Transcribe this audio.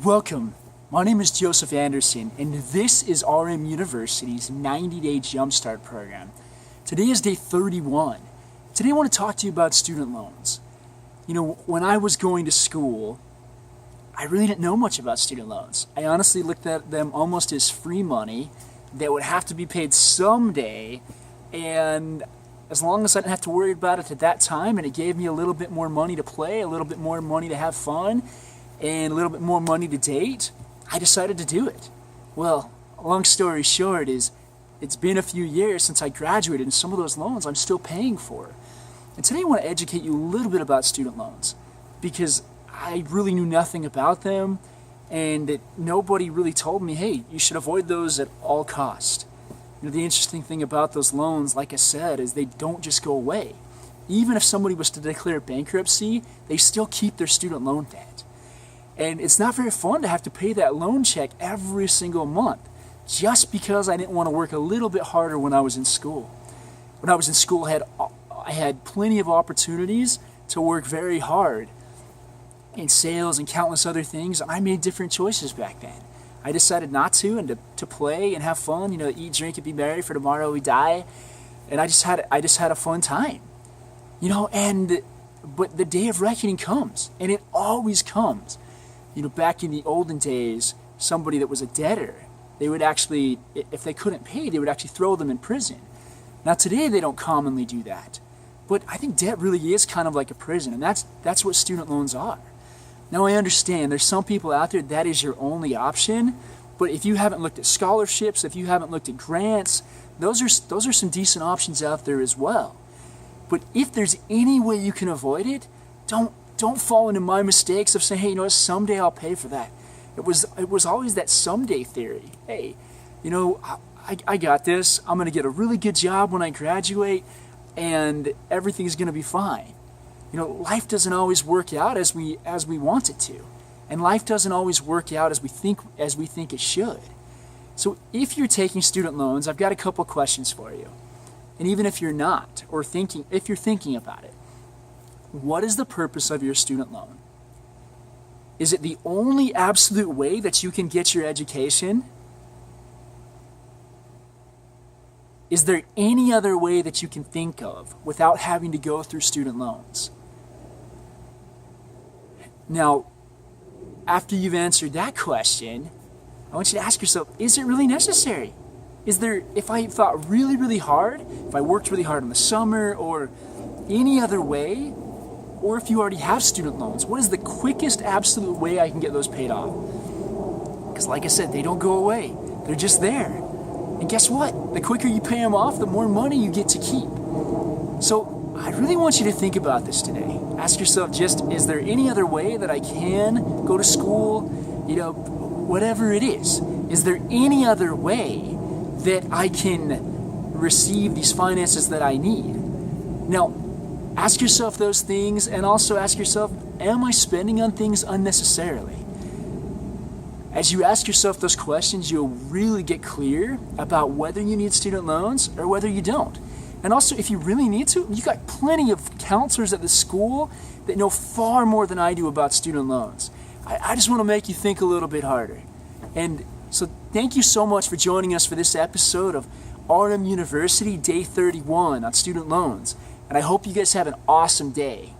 Welcome. My name is Joseph Anderson, and this is RM University's 90-Day Jumpstart program. Today is day 31. Today I want to talk to you about student loans. You know, when I was going to school, I really didn't know much about student loans. I honestly looked at them almost as free money that would have to be paid someday, and as long as I didn't have to worry about it at that time, and it gave me a little bit more money to play, a little bit more money to have fun, and a little bit more money to date, I decided to do it. Well, long story short is, it's been a few years since I graduated, and some of those loans I'm still paying for. And today I want to educate you a little bit about student loans, because I really knew nothing about them, and nobody really told me, hey, you should avoid those at all cost. You know, the interesting thing about those loans, like I said, is they don't just go away. Even if somebody was to declare bankruptcy, they still keep their student loan debt. And it's not very fun to have to pay that loan check every single month, just because I didn't want to work a little bit harder when I was in school. When I was in school, I had plenty of opportunities to work very hard in sales and countless other things. I made different choices back then. I decided not to, and to play and have fun, you know, eat, drink, and be merry, for tomorrow we die. And I just had a fun time. You know, but the day of reckoning comes, and it always comes. You know, back in the olden days, somebody that was a debtor, they would actually, if they couldn't pay, they would actually throw them in prison. Now today they don't commonly do that. But I think debt really is kind of like a prison, and that's what student loans are. Now I understand there's some people out there that is your only option, but if you haven't looked at scholarships, if you haven't looked at grants, those are some decent options out there as well. But if there's any way you can avoid it, don't fall into my mistakes of saying, hey, you know what, someday I'll pay for that. It was always that someday theory. Hey, you know, I got this. I'm going to get a really good job when I graduate, and everything's going to be fine. You know, life doesn't always work out as we want it to, and life doesn't always work out as we think it should. So if you're taking student loans, I've got a couple questions for you. And even if you're not, if you're thinking about it, what is the purpose of your student loan? Is it the only absolute way that you can get your education? Is there any other way that you can think of without having to go through student loans? Now, after you've answered that question, I want you to ask yourself, is it really necessary? If I thought really, really hard, if I worked really hard in the summer or any other way, or if you already have student loans, what is the quickest absolute way I can get those paid off? Because like I said, they don't go away. They're just there. And guess what? The quicker you pay them off, the more money you get to keep. So I really want you to think about this today. Ask yourself is there any other way that I can go to school? You know, whatever it is. Is there any other way that I can receive these finances that I need? Now, ask yourself those things, and also ask yourself, am I spending on things unnecessarily? As you ask yourself those questions, you'll really get clear about whether you need student loans or whether you don't. And also, if you really need to, you got plenty of counselors at the school that know far more than I do about student loans. I just want to make you think a little bit harder. And so thank you so much for joining us for this episode of RM University Day 31 on student loans. And I hope you guys have an awesome day.